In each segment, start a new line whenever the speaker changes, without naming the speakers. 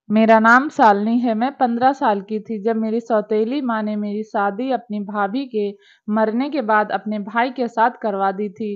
मेरा नाम शालिनी है। मैं 15 साल की थी जब मेरी सौतेली माँ ने मेरी शादी अपनी भाभी के मरने के बाद अपने भाई के साथ करवा दी थी।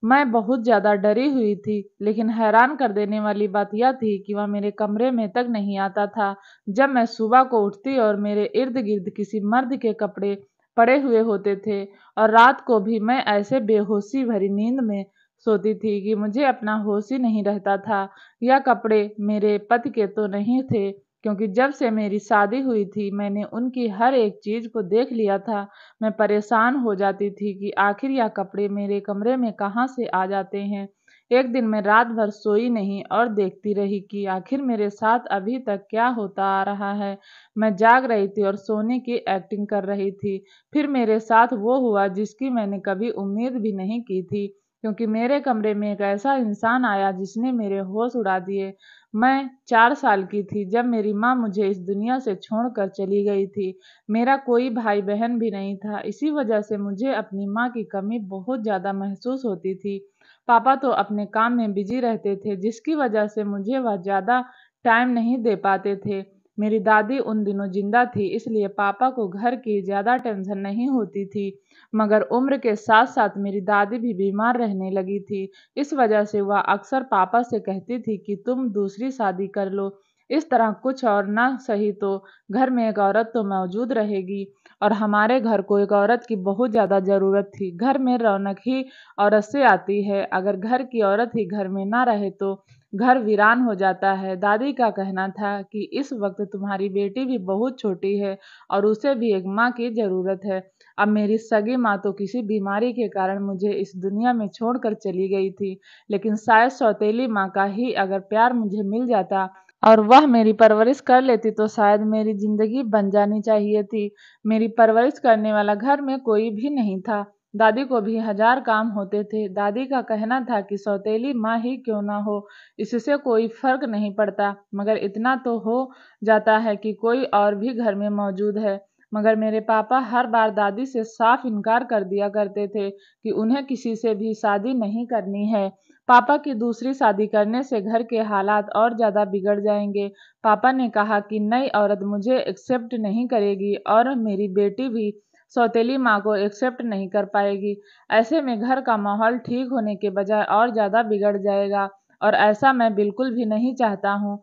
मैं बहुत ज़्यादा डरी हुई थी, लेकिन हैरान कर देने वाली बात यह थी कि वह मेरे कमरे में तक नहीं आता था। जब मैं सुबह को उठती और मेरे इर्द-गिर्द किसी मर्द के कपड़े पड़े हुए होते थे और रात को भी मैं ऐसे बेहोशी भरी नींद में सोती थी कि मुझे अपना होश ही नहीं रहता था। यह कपड़े मेरे पति के तो नहीं थे, क्योंकि जब से मेरी शादी हुई थी मैंने उनकी हर एक चीज़ को देख लिया था। मैं परेशान हो जाती थी कि आखिर यह कपड़े मेरे कमरे में कहाँ से आ जाते हैं। एक दिन मैं रात भर सोई नहीं और देखती रही कि आखिर मेरे साथ अभी तक क्या होता आ रहा है। मैं जाग रही थी और सोने की एक्टिंग कर रही थी। फिर मेरे साथ वो हुआ जिसकी मैंने कभी उम्मीद भी नहीं की थी, क्योंकि मेरे कमरे में एक ऐसा इंसान आया जिसने मेरे होश उड़ा दिए। मैं 4 साल की थी जब मेरी माँ मुझे इस दुनिया से छोड़कर चली गई थी। मेरा कोई भाई-बहन भी नहीं था। इसी वजह से मुझे अपनी माँ की कमी बहुत ज़्यादा महसूस होती थी। पापा तो अपने काम में बिज़ी रहते थे, जिसकी वजह से मुझे वह ज़्यादा टाइम नहीं दे पाते थे। मेरी दादी उन दिनों ज़िंदा थी, इसलिए पापा को घर की ज़्यादा टेंशन नहीं होती थी। मगर उम्र के साथ-साथ मेरी दादी भी बीमार रहने लगी थी। इस वजह से वह अक्सर पापा से कहती थी कि तुम दूसरी शादी कर लो। इस तरह कुछ और ना सही तो घर में एक औरत तो मौजूद रहेगी, और हमारे घर को एक औरत की बहुत ज़्यादा ज़रूरत थी। घर में रौनक ही औरत से आती है। अगर घर की औरत ही घर में ना रहे तो घर वीरान हो जाता है। दादी का कहना था कि इस वक्त तुम्हारी बेटी भी बहुत छोटी है और उसे भी एक माँ की ज़रूरत है। अब मेरी सगी माँ तो किसी बीमारी के कारण मुझे इस दुनिया में छोड़कर चली गई थी, लेकिन शायद सौतेली माँ का ही अगर प्यार मुझे मिल जाता और वह मेरी परवरिश कर लेती तो शायद मेरी ज़िंदगी बन जानी चाहिए थी। मेरी परवरिश करने वाला घर में कोई भी नहीं था। दादी को भी हज़ार काम होते थे। दादी का कहना था कि सौतेली माँ ही क्यों ना हो, इससे कोई फ़र्क नहीं पड़ता, मगर इतना तो हो जाता है कि कोई और भी घर में मौजूद है। मगर मेरे पापा हर बार दादी से साफ इनकार कर दिया करते थे कि उन्हें किसी से भी शादी नहीं करनी है। पापा की दूसरी शादी करने से घर के हालात और ज़्यादा बिगड़ जाएंगे। पापा ने कहा कि नई औरत मुझे एक्सेप्ट नहीं करेगी और मेरी बेटी भी सौतेली माँ को एक्सेप्ट नहीं कर पाएगी। ऐसे में घर का माहौल ठीक होने के बजाय और ज़्यादा बिगड़ जाएगा, और ऐसा मैं बिल्कुल भी नहीं चाहता हूँ।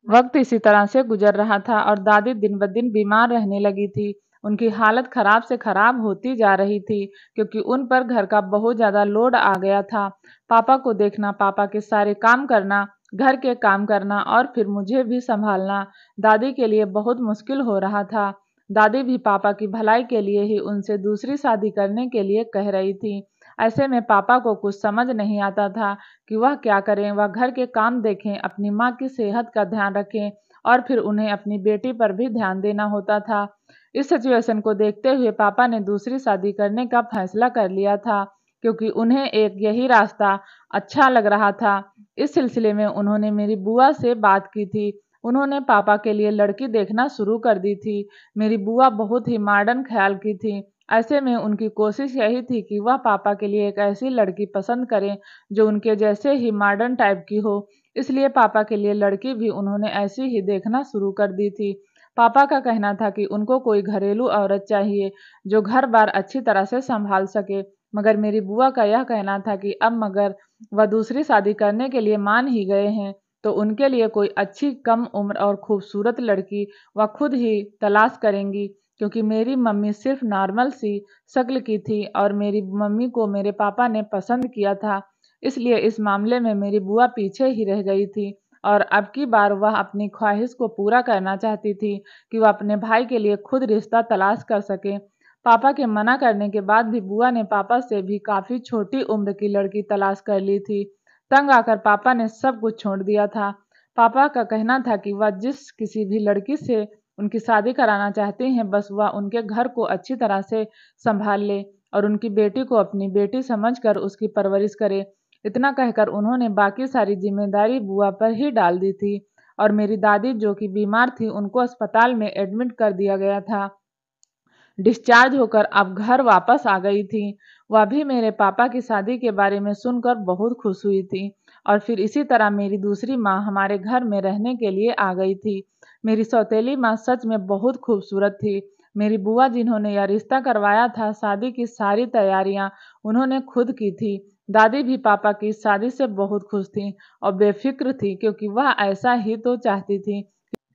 वक्त इसी तरह से गुजर रहा था और दादी दिन ब दिन बीमार रहने लगी थी। उनकी हालत खराब से खराब होती जा रही थी, क्योंकि उन पर घर का बहुत ज़्यादा लोड आ गया था। पापा को देखना, पापा के सारे काम करना, घर के काम करना और फिर मुझे भी संभालना दादी के लिए बहुत मुश्किल हो रहा था। दादी भी पापा की भलाई के लिए ही उनसे दूसरी शादी करने के लिए कह रही थी। ऐसे में पापा को कुछ समझ नहीं आता था कि वह क्या करें। वह घर के काम देखें, अपनी माँ की सेहत का ध्यान रखें और फिर उन्हें अपनी बेटी पर भी ध्यान देना होता था। इस सिचुएशन को देखते हुए पापा ने दूसरी शादी करने का फैसला कर लिया था, क्योंकि उन्हें एक यही रास्ता अच्छा लग रहा था। इस सिलसिले में उन्होंने मेरी बुआ से बात की थी। उन्होंने पापा के लिए लड़की देखना शुरू कर दी थी। मेरी बुआ बहुत ही मॉडर्न ख्याल की थी। ऐसे में उनकी कोशिश यही थी कि वह पापा के लिए एक ऐसी लड़की पसंद करें जो उनके जैसे ही मॉडर्न टाइप की हो। इसलिए पापा के लिए लड़की भी उन्होंने ऐसी ही देखना शुरू कर दी थी। पापा का कहना था कि उनको कोई घरेलू औरत चाहिए जो घर-बार अच्छी तरह से संभाल सके। मगर मेरी बुआ का यह कहना था कि अब मगर वह दूसरी शादी करने के लिए मान ही गए हैं, तो उनके लिए कोई अच्छी कम उम्र और खूबसूरत लड़की वह खुद ही तलाश करेंगी, क्योंकि मेरी मम्मी सिर्फ नॉर्मल सी शक्ल की थी और मेरी मम्मी को मेरे पापा ने पसंद किया था। इसलिए इस मामले में मेरी बुआ पीछे ही रह गई थी, और अब की बार वह अपनी ख्वाहिश को पूरा करना चाहती थी कि वह अपने भाई के लिए खुद रिश्ता तलाश कर सके। पापा के मना करने के बाद भी बुआ ने पापा से भी काफ़ी छोटी उम्र की लड़की तलाश कर ली थी। तंग आकर पापा ने सब कुछ छोड़ दिया था। पापा का कहना था कि वह जिस किसी भी लड़की से उनकी शादी कराना चाहते हैं, बस वह उनके घर को अच्छी तरह से संभाल ले और उनकी बेटी को अपनी बेटी समझकर उसकी परवरिश करे। इतना कहकर उन्होंने बाकी सारी जिम्मेदारी बुआ पर ही डाल दी थी, और मेरी दादी जो कि बीमार थी उनको अस्पताल में एडमिट कर दिया गया था। डिस्चार्ज होकर अब घर वापस आ गई थी। वह भी मेरे पापा की शादी के बारे में सुनकर बहुत खुश हुई थी। और फिर इसी तरह मेरी दूसरी माँ हमारे घर में रहने के लिए आ गई थी। मेरी सौतेली माँ सच में बहुत खूबसूरत थी। मेरी बुआ जिन्होंने यह रिश्ता करवाया था, शादी की सारी तैयारियां उन्होंने खुद की थी। दादी भी पापा की इस शादी से बहुत खुश थी और बेफिक्र थी, क्योंकि वह ऐसा ही तो चाहती थी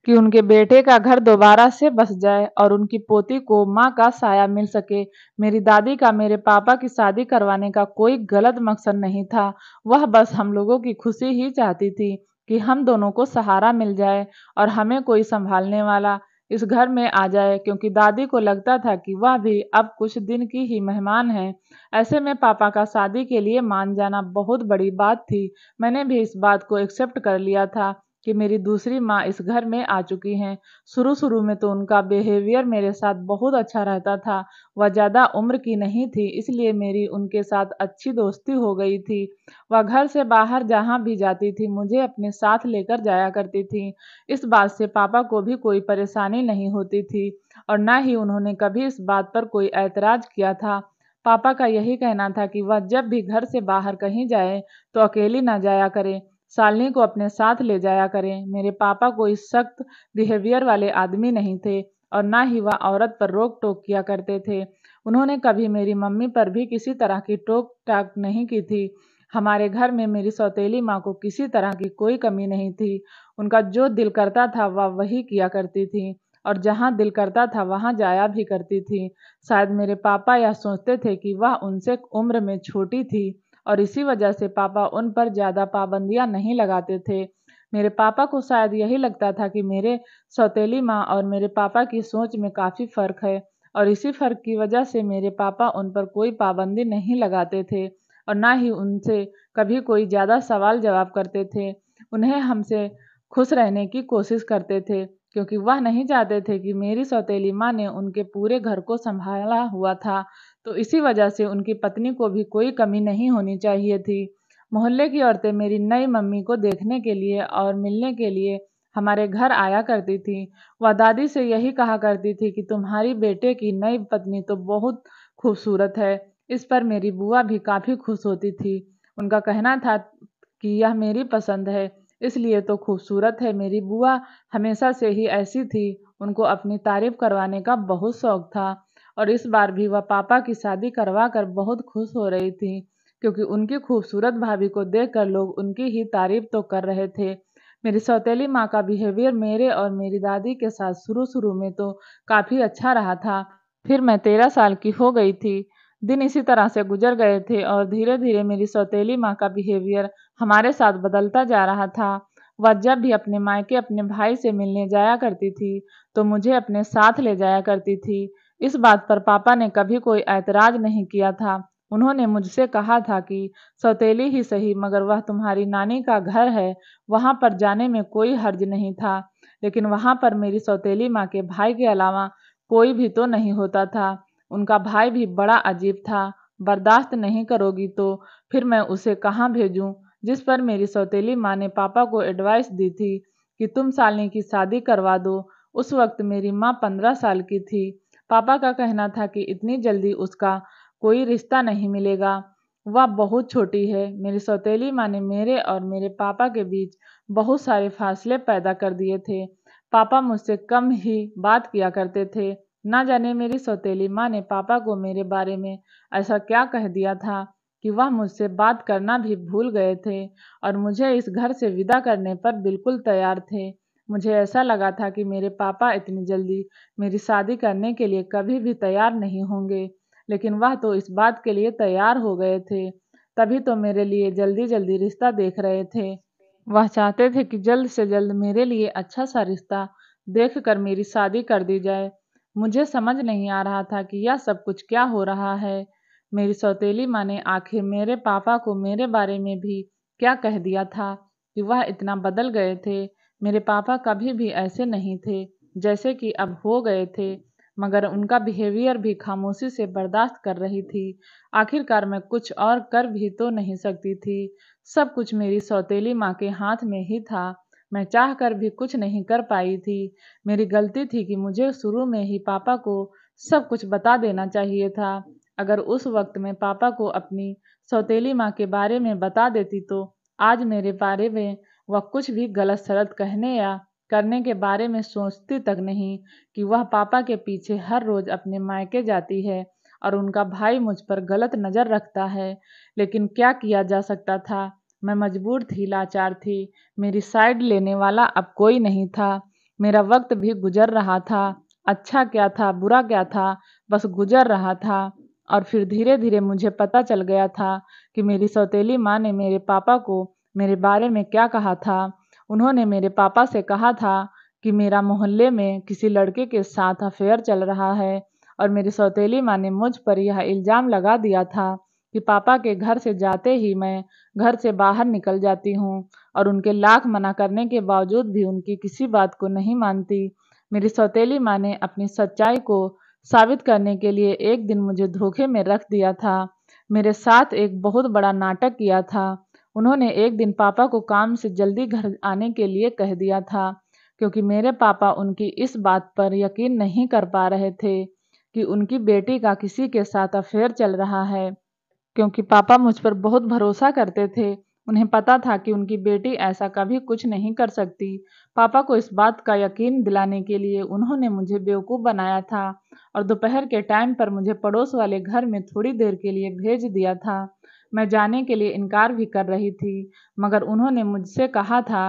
कि उनके बेटे का घर दोबारा से बस जाए और उनकी पोती को माँ का साया मिल सके। मेरी दादी का मेरे पापा की शादी करवाने का कोई गलत मकसद नहीं था। वह बस हम लोगों की खुशी ही चाहती थी कि हम दोनों को सहारा मिल जाए और हमें कोई संभालने वाला इस घर में आ जाए, क्योंकि दादी को लगता था कि वह भी अब कुछ दिन की ही मेहमान है। ऐसे में पापा का शादी के लिए मान जाना बहुत बड़ी बात थी। मैंने भी इस बात को एक्सेप्ट कर लिया था कि मेरी दूसरी माँ इस घर में आ चुकी हैं। शुरू शुरू में तो उनका बिहेवियर मेरे साथ बहुत अच्छा रहता था। वह ज़्यादा उम्र की नहीं थी, इसलिए मेरी उनके साथ अच्छी दोस्ती हो गई थी। वह घर से बाहर जहाँ भी जाती थी मुझे अपने साथ लेकर जाया करती थी। इस बात से पापा को भी कोई परेशानी नहीं होती थी और न ही उन्होंने कभी इस बात पर कोई ऐतराज़ किया था। पापा का यही कहना था कि वह जब भी घर से बाहर कहीं जाए तो अकेली न जाया करे, शालिनी को अपने साथ ले जाया करें। मेरे पापा कोई सख्त बिहेवियर वाले आदमी नहीं थे और ना ही वह औरत पर रोक टोक किया करते थे। उन्होंने कभी मेरी मम्मी पर भी किसी तरह की टोक टाक नहीं की थी। हमारे घर में मेरी सौतेली माँ को किसी तरह की कोई कमी नहीं थी। उनका जो दिल करता था वह वही किया करती थी और जहाँ दिल करता था वहाँ जाया भी करती थी। शायद मेरे पापा यह सोचते थे कि वह उनसे उम्र में छोटी थी और इसी वजह से पापा उन पर ज़्यादा पाबंदियां नहीं लगाते थे। मेरे पापा को शायद यही लगता था कि मेरे सौतेली माँ और मेरे पापा की सोच में काफ़ी फ़र्क है और इसी फ़र्क की वजह से मेरे पापा उन पर कोई पाबंदी नहीं लगाते थे और ना ही उनसे कभी कोई ज़्यादा सवाल जवाब करते थे। उन्हें हमसे खुश रहने की कोशिश करते थे, क्योंकि वह नहीं चाहते थे कि मेरी सौतेली माँ ने उनके पूरे घर को संभाला हुआ था, तो इसी वजह से उनकी पत्नी को भी कोई कमी नहीं होनी चाहिए थी। मोहल्ले की औरतें मेरी नई मम्मी को देखने के लिए और मिलने के लिए हमारे घर आया करती थी। वह दादी से यही कहा करती थी कि तुम्हारी बेटे की नई पत्नी तो बहुत खूबसूरत है। इस पर मेरी बुआ भी काफ़ी खुश होती थी। उनका कहना था कि यह मेरी पसंद है, इसलिए तो खूबसूरत है। मेरी बुआ हमेशा से ही ऐसी थी, उनको अपनी तारीफ करवाने का बहुत शौक था और इस बार भी वह पापा की शादी करवा कर बहुत खुश हो रही थी, क्योंकि उनकी खूबसूरत भाभी को देखकर लोग उनकी ही तारीफ तो कर रहे थे। मेरी सौतेली माँ का बिहेवियर मेरे और मेरी दादी के साथ शुरू शुरू में तो काफ़ी अच्छा रहा था। फिर मैं 13 साल की हो गई थी। दिन इसी तरह से गुजर गए थे और धीरे धीरे मेरी सौतेली माँ का बिहेवियर हमारे साथ बदलता जा रहा था। वह जब भी अपने मायके अपने भाई से मिलने जाया करती थी तो मुझे अपने साथ ले जाया करती थी। इस बात पर पापा ने कभी कोई ऐतराज नहीं किया था। उन्होंने मुझसे कहा था कि सौतेली ही सही, मगर वह तुम्हारी नानी का घर है, वहाँ पर जाने में कोई हर्ज नहीं था। लेकिन वहाँ पर मेरी सौतेली माँ के भाई के अलावा कोई भी तो नहीं होता था। उनका भाई भी बड़ा अजीब था। बर्दाश्त नहीं करोगी तो फिर मैं उसे कहाँ भेजूं? जिस पर मेरी सौतेली माँ ने पापा को एडवाइस दी थी कि तुम शालिनी की शादी करवा दो। उस वक्त मेरी माँ 15 साल की थी। पापा का कहना था कि इतनी जल्दी उसका कोई रिश्ता नहीं मिलेगा, वह बहुत छोटी है। मेरी सौतेली माँ ने मेरे और मेरे पापा के बीच बहुत सारे फासले पैदा कर दिए थे। पापा मुझसे कम ही बात किया करते थे। ना जाने मेरी सौतेली माँ ने पापा को मेरे बारे में ऐसा क्या कह दिया था कि वह मुझसे बात करना भी भूल गए थे और मुझे इस घर से विदा करने पर बिल्कुल तैयार थे। मुझे ऐसा लगा था कि मेरे पापा इतनी जल्दी मेरी शादी करने के लिए कभी भी तैयार नहीं होंगे, लेकिन वह तो इस बात के लिए तैयार हो गए थे। तभी तो मेरे लिए जल्दी जल्दी रिश्ता देख रहे थे। वह चाहते थे कि जल्द से जल्द मेरे लिए अच्छा सा रिश्ता देखकर मेरी शादी कर दी जाए। मुझे समझ नहीं आ रहा था कि यह सब कुछ क्या हो रहा है। मेरी सौतेली माँ ने आखिर मेरे पापा को मेरे बारे में भी क्या कह दिया था कि वह इतना बदल गए थे। मेरे पापा कभी भी ऐसे नहीं थे जैसे कि अब हो गए थे, मगर उनका बिहेवियर भी खामोशी से बर्दाश्त कर रही थी। आखिरकार मैं कुछ और कर भी तो नहीं सकती थी। सब कुछ मेरी सौतेली माँ के हाथ में ही था। मैं चाह कर भी कुछ नहीं कर पाई थी। मेरी गलती थी कि मुझे शुरू में ही पापा को सब कुछ बता देना चाहिए था। अगर उस वक्त मैं पापा को अपनी सौतेली माँ के बारे में बता देती तो आज मेरे बारे में वह कुछ भी गलत सलत कहने या करने के बारे में सोचती तक नहीं कि वह पापा के पीछे हर रोज अपने मायके जाती है और उनका भाई मुझ पर गलत नज़र रखता है। लेकिन क्या किया जा सकता था? मैं मजबूर थी, लाचार थी। मेरी साइड लेने वाला अब कोई नहीं था। मेरा वक्त भी गुजर रहा था। अच्छा क्या था, बुरा क्या था, बस गुजर रहा था। और फिर धीरे धीरे मुझे पता चल गया था कि मेरी सौतेली माँ ने मेरे पापा को मेरे बारे में क्या कहा था। उन्होंने मेरे पापा से कहा था कि मेरा मोहल्ले में किसी लड़के के साथ अफेयर चल रहा है और मेरी सौतेली माँ ने मुझ पर यह इल्ज़ाम लगा दिया था कि पापा के घर से जाते ही मैं घर से बाहर निकल जाती हूँ और उनके लाख मना करने के बावजूद भी उनकी किसी बात को नहीं मानती। मेरी सौतेली माँ ने अपनी सच्चाई को साबित करने के लिए एक दिन मुझे धोखे में रख दिया था। मेरे साथ एक बहुत बड़ा नाटक किया था। उन्होंने एक दिन पापा को काम से जल्दी घर आने के लिए कह दिया था क्योंकि मेरे पापा उनकी इस बात पर यकीन नहीं कर पा रहे थे कि उनकी बेटी का किसी के साथ अफेयर चल रहा है। क्योंकि पापा मुझ पर बहुत भरोसा करते थे। उन्हें पता था कि उनकी बेटी ऐसा कभी कुछ नहीं कर सकती। पापा को इस बात का यकीन दिलाने के लिए उन्होंने मुझे बेवकूफ़ बनाया था और दोपहर के टाइम पर मुझे पड़ोस वाले घर में थोड़ी देर के लिए भेज दिया था। मैं जाने के लिए इनकार भी कर रही थी, मगर उन्होंने मुझसे कहा था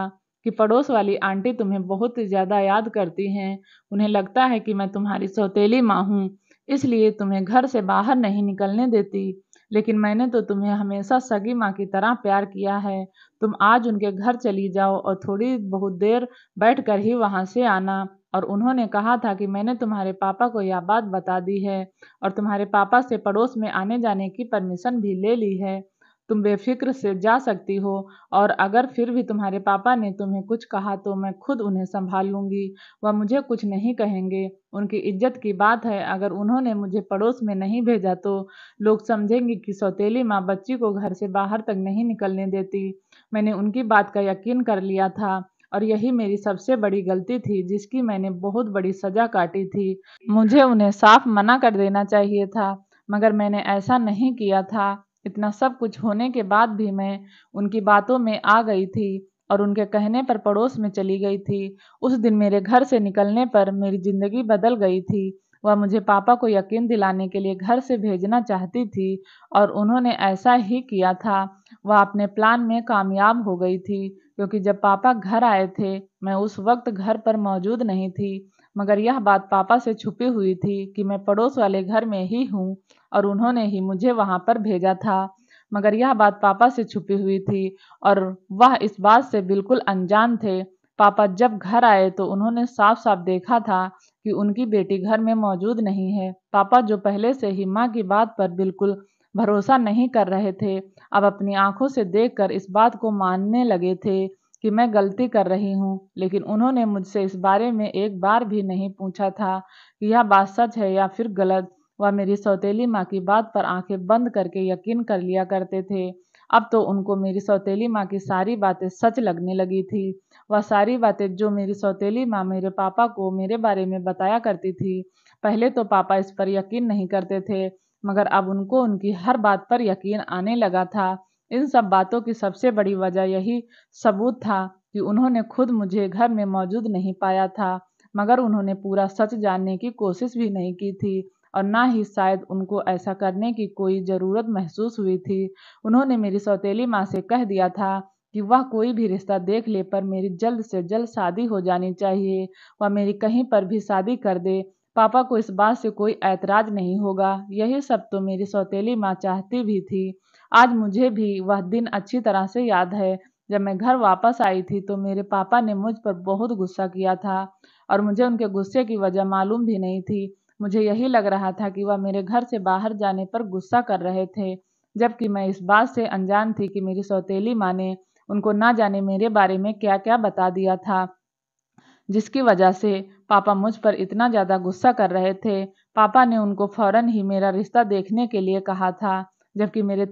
कि पड़ोस वाली आंटी तुम्हें बहुत ज़्यादा याद करती हैं। उन्हें लगता है कि मैं तुम्हारी सौतेली माँ हूँ, इसलिए तुम्हें घर से बाहर नहीं निकलने देती। लेकिन मैंने तो तुम्हें हमेशा सगी माँ की तरह प्यार किया है। तुम आज उनके घर चली जाओ और थोड़ी बहुत देर बैठकर ही वहाँ से आना। और उन्होंने कहा था कि मैंने तुम्हारे पापा को यह बात बता दी है और तुम्हारे पापा से पड़ोस में आने जाने की परमिशन भी ले ली है। तुम बेफिक्र से जा सकती हो और अगर फिर भी तुम्हारे पापा ने तुम्हें कुछ कहा तो मैं खुद उन्हें संभाल लूँगी। वह मुझे कुछ नहीं कहेंगे। उनकी इज्जत की बात है, अगर उन्होंने मुझे पड़ोस में नहीं भेजा तो लोग समझेंगे कि सौतेली माँ बच्ची को घर से बाहर तक नहीं निकलने देती। मैंने उनकी बात का यकीन कर लिया था और यही मेरी सबसे बड़ी गलती थी जिसकी मैंने बहुत बड़ी सज़ा काटी थी। मुझे उन्हें साफ मना कर देना चाहिए था, मगर मैंने ऐसा नहीं किया था। इतना सब कुछ होने के बाद भी मैं उनकी बातों में आ गई थी और उनके कहने पर पड़ोस में चली गई थी। उस दिन मेरे घर से निकलने पर मेरी ज़िंदगी बदल गई थी। वह मुझे पापा को यकीन दिलाने के लिए घर से भेजना चाहती थी और उन्होंने ऐसा ही किया था। वह अपने प्लान में कामयाब हो गई थी क्योंकि जब पापा घर आए थे, मैं उस वक्त घर पर मौजूद नहीं थी, मगर यह बात पापा से छुपी हुई थी कि मैं पड़ोस वाले घर में ही हूँ और उन्होंने ही मुझे वहाँ पर भेजा था। मगर यह बात पापा से छुपी हुई थी और वह इस बात से बिल्कुल अनजान थे। पापा जब घर आए तो उन्होंने साफ-साफ देखा था कि उनकी बेटी घर में मौजूद नहीं है। पापा जो पहले से ही माँ की बात पर बिल्कुल भरोसा नहीं कर रहे थे, अब अपनी आँखों से देखकर इस बात को मानने लगे थे कि मैं गलती कर रही हूँ। लेकिन उन्होंने मुझसे इस बारे में एक बार भी नहीं पूछा था कि यह बात सच है या फिर गलत। वह मेरी सौतेली माँ की बात पर आंखें बंद करके यकीन कर लिया करते थे। अब तो उनको मेरी सौतेली माँ की सारी बातें सच लगने लगी थी। वह सारी बातें जो मेरी सौतेली माँ मेरे पापा को मेरे बारे में बताया करती थी। पहले तो पापा इस पर यकीन नहीं करते थे, मगर अब उनको उनकी हर बात पर यकीन आने लगा था। इन सब बातों की सबसे बड़ी वजह यही सबूत था कि उन्होंने खुद मुझे घर में मौजूद नहीं पाया था, मगर उन्होंने पूरा सच जानने की कोशिश भी नहीं की थी और ना ही शायद उनको ऐसा करने की कोई ज़रूरत महसूस हुई थी। उन्होंने मेरी सौतेली माँ से कह दिया था कि वह कोई भी रिश्ता देख ले पर मेरी जल्द से जल्द शादी हो जानी चाहिए। वह मेरी कहीं पर भी शादी कर दे, पापा को इस बात से कोई ऐतराज़ नहीं होगा। यही सब तो मेरी सौतेली माँ चाहती भी थी। आज मुझे भी वह दिन अच्छी तरह से याद है। जब मैं घर वापस आई थी तो मेरे पापा ने मुझ पर बहुत गुस्सा किया था और मुझे उनके गुस्से की वजह मालूम भी नहीं थी। मुझे यही लग रहा था कि वह मेरे घर से बाहर जाने पर गुस्सा कर रहे थे, जबकि मैं इस बात से अनजान थी कि मेरी सौतेली माँ ने उनको ना जाने मेरे बारे में क्या-क्या बता दिया था, जिसकी वजह से पापा मुझ पर इतना ज़्यादा गुस्सा कर रहे थे। पापा ने उनको फ़ौरन ही मेरा रिश्ता देखने के लिए कहा था, जबकि मेरे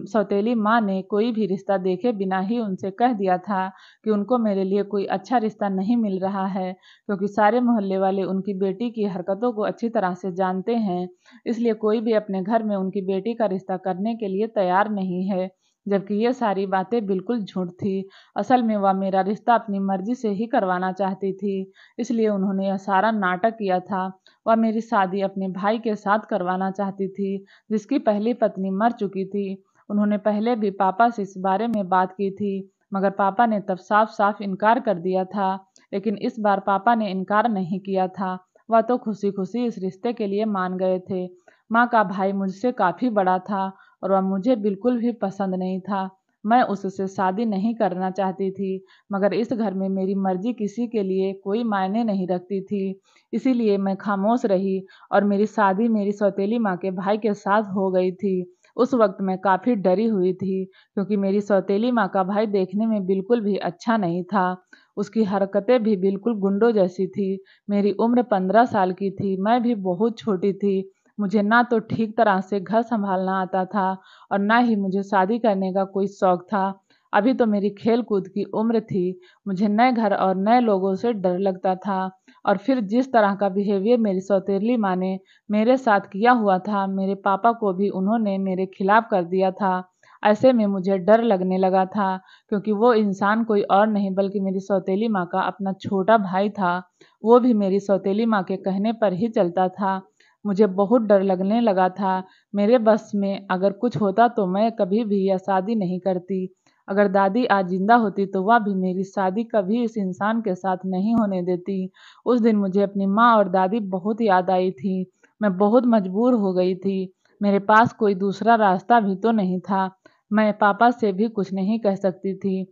सौतेली माँ ने कोई भी रिश्ता देखे बिना ही उनसे कह दिया था कि उनको मेरे लिए कोई अच्छा रिश्ता नहीं मिल रहा है, क्योंकि सारे मोहल्ले वाले उनकी बेटी की हरकतों को अच्छी तरह से जानते हैं। इसलिए कोई भी अपने घर में उनकी बेटी का रिश्ता करने के लिए तैयार नहीं है। जबकि ये सारी बातें बिल्कुल झूठ थी। असल में वह मेरा रिश्ता अपनी मर्जी से ही करवाना चाहती थी, इसलिए उन्होंने यह सारा नाटक किया था। वह मेरी शादी अपने भाई के साथ करवाना चाहती थी, जिसकी पहली पत्नी मर चुकी थी। उन्होंने पहले भी पापा से इस बारे में बात की थी, मगर पापा ने तब साफ-साफ इनकार कर दिया था। लेकिन इस बार पापा ने इनकार नहीं किया था, वह तो खुशी-खुशी इस रिश्ते के लिए मान गए थे। माँ का भाई मुझसे काफ़ी बड़ा था और वह मुझे बिल्कुल भी पसंद नहीं था। मैं उससे शादी नहीं करना चाहती थी, मगर इस घर में मेरी मर्जी किसी के लिए कोई मायने नहीं रखती थी। इसीलिए मैं खामोश रही और मेरी शादी मेरी सौतेली माँ के भाई के साथ हो गई थी। उस वक़्त मैं काफ़ी डरी हुई थी, क्योंकि मेरी सौतेली माँ का भाई देखने में बिल्कुल भी अच्छा नहीं था। उसकी हरकतें भी बिल्कुल गुंडों जैसी थी। मेरी उम्र 15 साल की थी, मैं भी बहुत छोटी थी। मुझे ना तो ठीक तरह से घर सँभालना आता था और ना ही मुझे शादी करने का कोई शौक था। अभी तो मेरी खेल-कूद की उम्र थी। मुझे नए घर और नए लोगों से डर लगता था और फिर जिस तरह का बिहेवियर मेरी सौतेली माँ ने मेरे साथ किया हुआ था, मेरे पापा को भी उन्होंने मेरे खिलाफ कर दिया था। ऐसे में मुझे डर लगने लगा था, क्योंकि वो इंसान कोई और नहीं बल्कि मेरी सौतेली माँ का अपना छोटा भाई था। वो भी मेरी सौतेली माँ के कहने पर ही चलता था। मुझे बहुत डर लगने लगा था। मेरे बस में अगर कुछ होता तो मैं कभी भी यह शादी नहीं करती। अगर दादी आज ज़िंदा होती तो वह भी मेरी शादी कभी इस इंसान के साथ नहीं होने देती। उस दिन मुझे अपनी माँ और दादी बहुत याद आई थी। मैं बहुत मजबूर हो गई थी। मेरे पास कोई दूसरा रास्ता भी तो नहीं था। मैं पापा से भी कुछ नहीं कह सकती थी,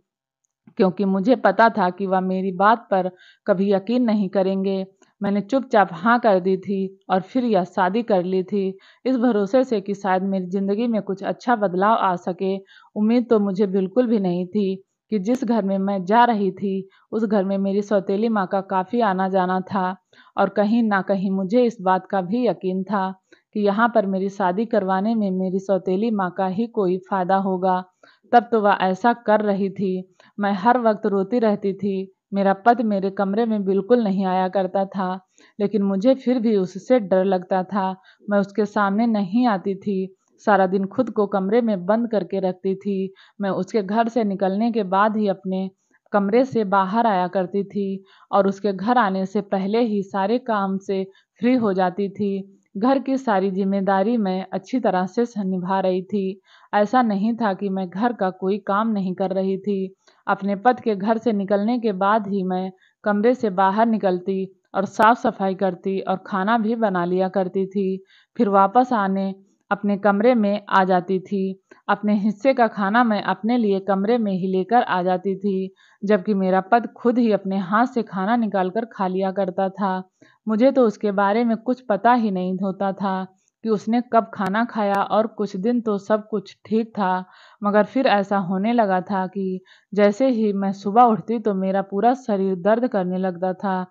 क्योंकि मुझे पता था कि वह मेरी बात पर कभी यकीन नहीं करेंगे। मैंने चुपचाप हाँ कर दी थी और फिर यह शादी कर ली थी, इस भरोसे से कि शायद मेरी ज़िंदगी में कुछ अच्छा बदलाव आ सके। उम्मीद तो मुझे बिल्कुल भी नहीं थी कि जिस घर में मैं जा रही थी, उस घर में मेरी सौतेली माँ का काफ़ी आना-जाना था और कहीं न कहीं मुझे इस बात का भी यकीन था कि यहाँ पर मेरी शादी करवाने में मेरी सौतेली माँ का ही कोई फ़ायदा होगा। तब तो वह ऐसा कर रही थी। मैं हर वक़्त रोती रहती थी। मेरा पति मेरे कमरे में बिल्कुल नहीं आया करता था, लेकिन मुझे फिर भी उससे डर लगता था। मैं उसके सामने नहीं आती थी। सारा दिन खुद को कमरे में बंद करके रखती थी। मैं उसके घर से निकलने के बाद ही अपने कमरे से बाहर आया करती थी और उसके घर आने से पहले ही सारे काम से फ्री हो जाती थी। घर की सारी ज़िम्मेदारी मैं अच्छी तरह से निभा रही थी। ऐसा नहीं था कि मैं घर का कोई काम नहीं कर रही थी। अपने पति के घर से निकलने के बाद ही मैं कमरे से बाहर निकलती और साफ-सफाई करती और खाना भी बना लिया करती थी। फिर वापस आने अपने कमरे में आ जाती थी। अपने हिस्से का खाना मैं अपने लिए कमरे में ही लेकर आ जाती थी, जबकि मेरा पति खुद ही अपने हाथ से खाना निकाल कर खा लिया करता था। मुझे तो उसके बारे में कुछ पता ही नहीं होता था कि उसने कब खाना खाया और कुछ दिन तो सब कुछ ठीक था, मगर फिर ऐसा होने लगा था कि जैसे ही मैं सुबह उठती तो मेरा पूरा शरीर दर्द करने लगता था।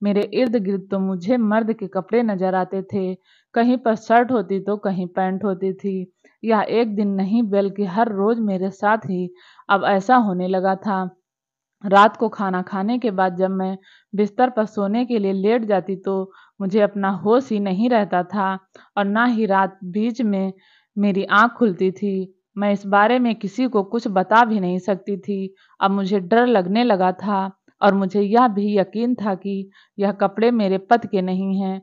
मेरे इर्द-गिर्द तो मुझे मर्द के कपड़े नज़र आते थे, कहीं पर शर्ट होती तो कहीं पैंट होती थी। यह एक दिन नहीं बल्कि हर रोज़ मेरे साथ ही अब ऐसा होने लगा था। रात को खाना खाने के बाद जब मैं बिस्तर पर सोने के लिए लेट जाती तो मुझे अपना होश ही नहीं रहता था और ना ही रात बीच में मेरी आँख खुलती थी। मैं इस बारे में किसी को कुछ बता भी नहीं सकती थी। अब मुझे डर लगने लगा था और मुझे यह भी यकीन था कि यह कपड़े मेरे पति के नहीं हैं,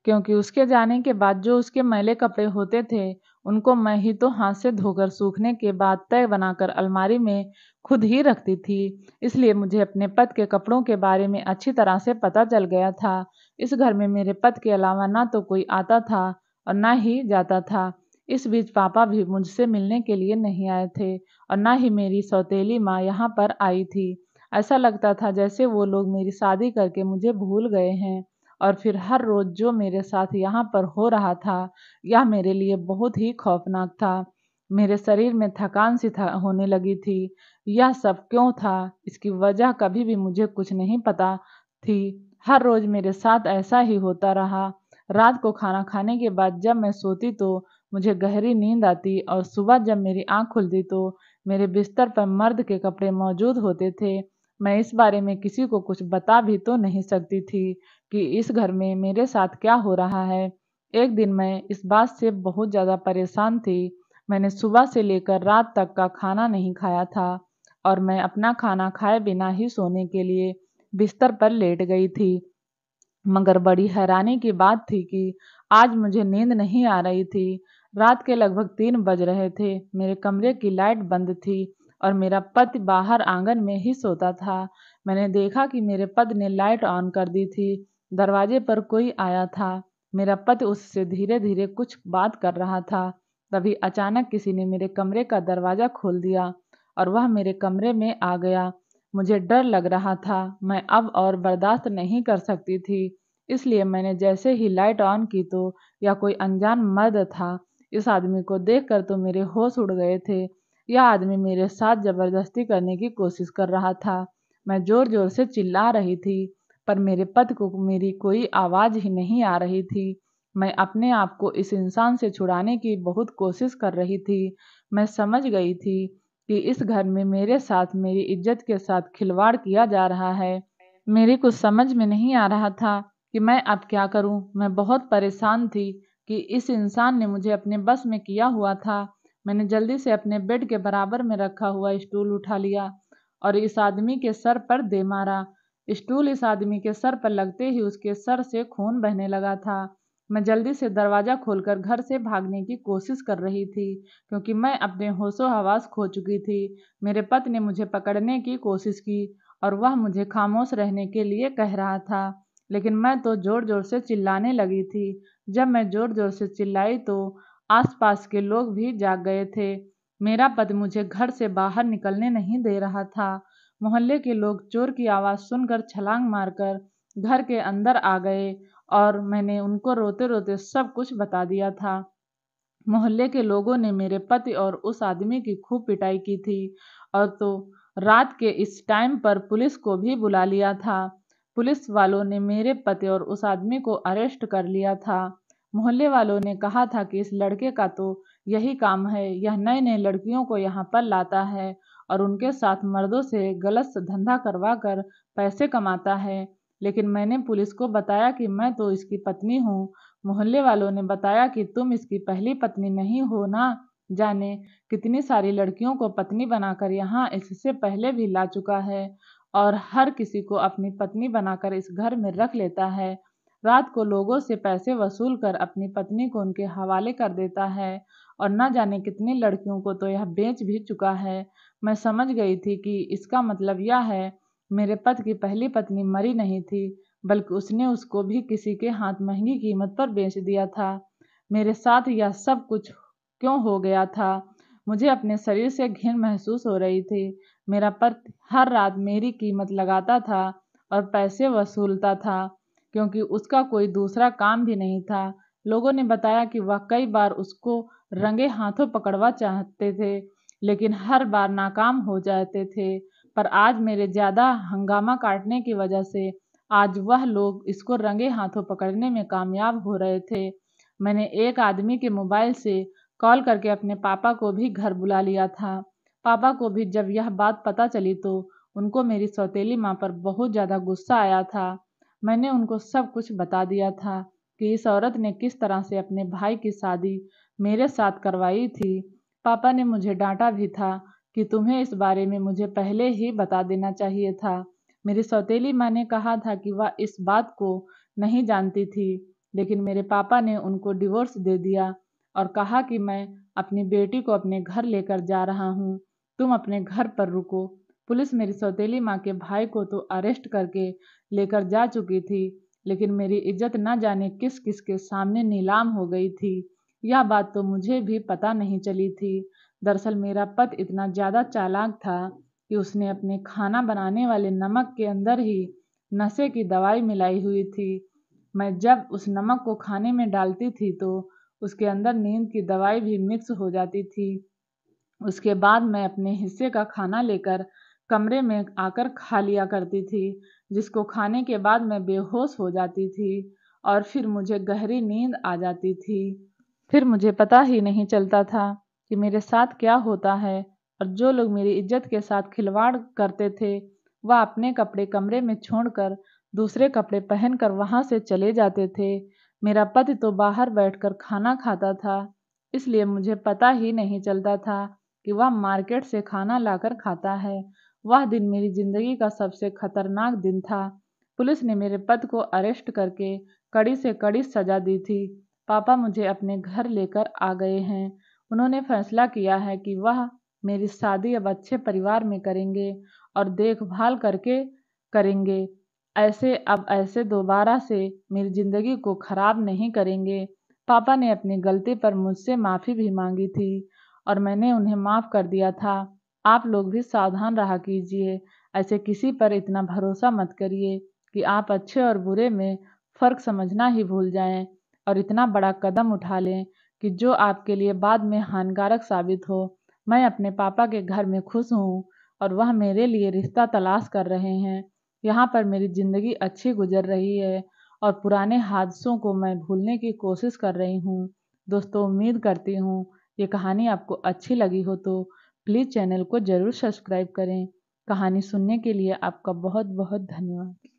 क्योंकि उसके जाने के बाद जो उसके मैले कपड़े होते थे, उनको मैं ही तो हाथ से धोकर सूखने के बाद तह बनाकर अलमारी में खुद ही रखती थी। इसलिए मुझे अपने पति के कपड़ों के बारे में अच्छी तरह से पता चल गया था। इस घर में मेरे पति के अलावा ना तो कोई आता था और ना ही जाता था। इस बीच पापा भी मुझसे मिलने के लिए नहीं आए थे और ना ही मेरी सौतेली माँ यहाँ पर आई थी। ऐसा लगता था जैसे वो लोग मेरी शादी करके मुझे भूल गए हैं और फिर हर रोज़ जो मेरे साथ यहाँ पर हो रहा था, यह मेरे लिए बहुत ही खौफनाक था। मेरे शरीर में थकान सी होने लगी थी। यह सब क्यों था, इसकी वजह कभी भी मुझे कुछ नहीं पता थी। हर रोज़ मेरे साथ ऐसा ही होता रहा। रात को खाना खाने के बाद जब मैं सोती तो मुझे गहरी नींद आती और सुबह जब मेरी आँख खुलती तो मेरे बिस्तर पर मर्द के कपड़े मौजूद होते थे। मैं इस बारे में किसी को कुछ बता भी तो नहीं सकती थी कि इस घर में मेरे साथ क्या हो रहा है। एक दिन मैं इस बात से बहुत ज़्यादा परेशान थी। मैंने सुबह से लेकर रात तक का खाना नहीं खाया था और मैं अपना खाना खाए बिना ही सोने के लिए बिस्तर पर लेट गई थी। मगर बड़ी हैरानी की बात थी कि आज मुझे नींद नहीं आ रही थी। रात के लगभग 3 बज रहे थे। मेरे कमरे की लाइट बंद थी और मेरा पति बाहर आंगन में ही सोता था। मैंने देखा कि मेरे पति ने लाइट ऑन कर दी थी। दरवाजे पर कोई आया था। मेरा पति उससे धीरे धीरे कुछ बात कर रहा था। तभी अचानक किसी ने मेरे कमरे का दरवाज़ा खोल दिया और वह मेरे कमरे में आ गया। मुझे डर लग रहा था। मैं अब और बर्दाश्त नहीं कर सकती थी। इसलिए मैंने जैसे ही लाइट ऑन की तो यह कोई अनजान मर्द था। इस आदमी को देखकर तो मेरे होश उड़ गए थे। यह आदमी मेरे साथ ज़बरदस्ती करने की कोशिश कर रहा था। मैं ज़ोर-ज़ोर से चिल्ला रही थी, पर मेरे पति को मेरी कोई आवाज़ ही नहीं आ रही थी। मैं अपने आप को इस इंसान से छुड़ाने की बहुत कोशिश कर रही थी। मैं समझ गई थी कि इस घर में मेरे साथ मेरी इज्जत के साथ खिलवाड़ किया जा रहा है। मेरी कुछ समझ में नहीं आ रहा था कि मैं अब क्या करूं। मैं बहुत परेशान थी कि इस इंसान ने मुझे अपने बस में किया हुआ था। मैंने जल्दी से अपने बेड के बराबर में रखा हुआ स्टूल उठा लिया और इस आदमी के सर पर दे मारा। स्टूल इस आदमी के सर पर लगते ही उसके सर से खून बहने लगा था। मैं जल्दी से दरवाज़ा खोलकर घर से भागने की कोशिश कर रही थी, क्योंकि मैं अपने होशो-हवास खो चुकी थी। मेरे पति ने मुझे पकड़ने की कोशिश की और वह मुझे खामोश रहने के लिए कह रहा था, लेकिन मैं तो ज़ोर-ज़ोर से चिल्लाने लगी थी। जब मैं ज़ोर-ज़ोर से चिल्लाई तो आस-पास के लोग भी जाग गए थे। मेरा पति मुझे घर से बाहर निकलने नहीं दे रहा था। मोहल्ले के लोग चोर की आवाज़ सुनकर छलांग मारकर घर के अंदर आ गए और मैंने उनको रोते-रोते सब कुछ बता दिया था। मोहल्ले के लोगों ने मेरे पति और उस आदमी की खूब पिटाई की थी और तो रात के इस टाइम पर पुलिस को भी बुला लिया था। पुलिस वालों ने मेरे पति और उस आदमी को अरेस्ट कर लिया था। मोहल्ले वालों ने कहा था कि इस लड़के का तो यही काम है, यह नए-नए लड़कियों को यहाँ पर लाता है और उनके साथ मर्दों से गलत धंधा करवा कर पैसे कमाता है। लेकिन मैंने पुलिस को बताया कि मैं तो इसकी पत्नी हूँ। मोहल्ले वालों ने बताया कि तुम इसकी पहली पत्नी नहीं हो ना, जाने कितनी सारी लड़कियों को पत्नी बनाकर यहाँ इससे पहले भी ला चुका है और हर किसी को अपनी पत्नी बनाकर इस घर में रख लेता है। रात को लोगों से पैसे वसूल कर अपनी पत्नी को उनके हवाले कर देता है और न जाने कितनी लड़कियों को तो यह बेच भी चुका है। मैं समझ गई थी कि इसका मतलब यह है, मेरे पति की पहली पत्नी मरी नहीं थी, बल्कि उसने उसको भी किसी के हाथ महंगी कीमत पर बेच दिया था। मेरे साथ यह सब कुछ क्यों हो गया था? मुझे अपने शरीर से घिन महसूस हो रही थी। मेरा पति हर रात मेरी कीमत लगाता था और पैसे वसूलता था, क्योंकि उसका कोई दूसरा काम भी नहीं था। लोगों ने बताया कि वह कई बार उसको रंगे हाथों पकड़वा चाहते थे, लेकिन हर बार नाकाम हो जाते थे। पर आज मेरे ज़्यादा हंगामा काटने की वजह से आज वह लोग इसको रंगे हाथों पकड़ने में कामयाब हो रहे थे। मैंने एक आदमी के मोबाइल से कॉल करके अपने पापा को भी घर बुला लिया था। पापा को भी जब यह बात पता चली तो उनको मेरी सौतेली माँ पर बहुत ज़्यादा गुस्सा आया था। मैंने उनको सब कुछ बता दिया था कि इस औरत ने किस तरह से अपने भाई की शादी मेरे साथ करवाई थी। पापा ने मुझे डाँटा भी था कि तुम्हें इस बारे में मुझे पहले ही बता देना चाहिए था। मेरी सौतेली माँ ने कहा था कि वह इस बात को नहीं जानती थी, लेकिन मेरे पापा ने उनको डिवोर्स दे दिया और कहा कि मैं अपनी बेटी को अपने घर लेकर जा रहा हूँ, तुम अपने घर पर रुको। पुलिस मेरी सौतेली माँ के भाई को तो अरेस्ट करके लेकर जा चुकी थी, लेकिन मेरी इज्जत न जाने किस किस के सामने नीलाम हो गई थी। यह बात तो मुझे भी पता नहीं चली थी। दरअसल मेरा पति इतना ज़्यादा चालाक था कि उसने अपने खाना बनाने वाले नमक के अंदर ही नशे की दवाई मिलाई हुई थी। मैं जब उस नमक को खाने में डालती थी तो उसके अंदर नींद की दवाई भी मिक्स हो जाती थी। उसके बाद मैं अपने हिस्से का खाना लेकर कमरे में आकर खा लिया करती थी, जिसको खाने के बाद मैं बेहोश हो जाती थी और फिर मुझे गहरी नींद आ जाती थी। फिर मुझे पता ही नहीं चलता था कि मेरे साथ क्या होता है और जो लोग मेरी इज्जत के साथ खिलवाड़ करते थे, वह अपने कपड़े कमरे में छोड़कर दूसरे कपड़े पहनकर वहाँ से चले जाते थे। मेरा पति तो बाहर बैठकर खाना खाता था इसलिए मुझे पता ही नहीं चलता था कि वह मार्केट से खाना लाकर खाता है। वह दिन मेरी ज़िंदगी का सबसे खतरनाक दिन था। पुलिस ने मेरे पति को अरेस्ट करके कड़ी से कड़ी सज़ा दी थी। पापा मुझे अपने घर लेकर आ गए हैं। उन्होंने फैसला किया है कि वह मेरी शादी अब अच्छे परिवार में करेंगे और देखभाल करके करेंगे। ऐसे दोबारा से मेरी ज़िंदगी को ख़राब नहीं करेंगे। पापा ने अपनी गलती पर मुझसे माफ़ी भी मांगी थी और मैंने उन्हें माफ़ कर दिया था। आप लोग भी सावधान रहा कीजिए। ऐसे किसी पर इतना भरोसा मत करिए कि आप अच्छे और बुरे में फ़र्क समझना ही भूल जाएं और इतना बड़ा कदम उठा लें कि जो आपके लिए बाद में हानिकारक साबित हो। मैं अपने पापा के घर में खुश हूँ और वह मेरे लिए रिश्ता तलाश कर रहे हैं। यहाँ पर मेरी ज़िंदगी अच्छी गुजर रही है और पुराने हादसों को मैं भूलने की कोशिश कर रही हूँ। दोस्तों, उम्मीद करती हूँ ये कहानी आपको अच्छी लगी हो तो प्लीज़ चैनल को ज़रूर सब्सक्राइब करें। कहानी सुनने के लिए आपका बहुत बहुत धन्यवाद।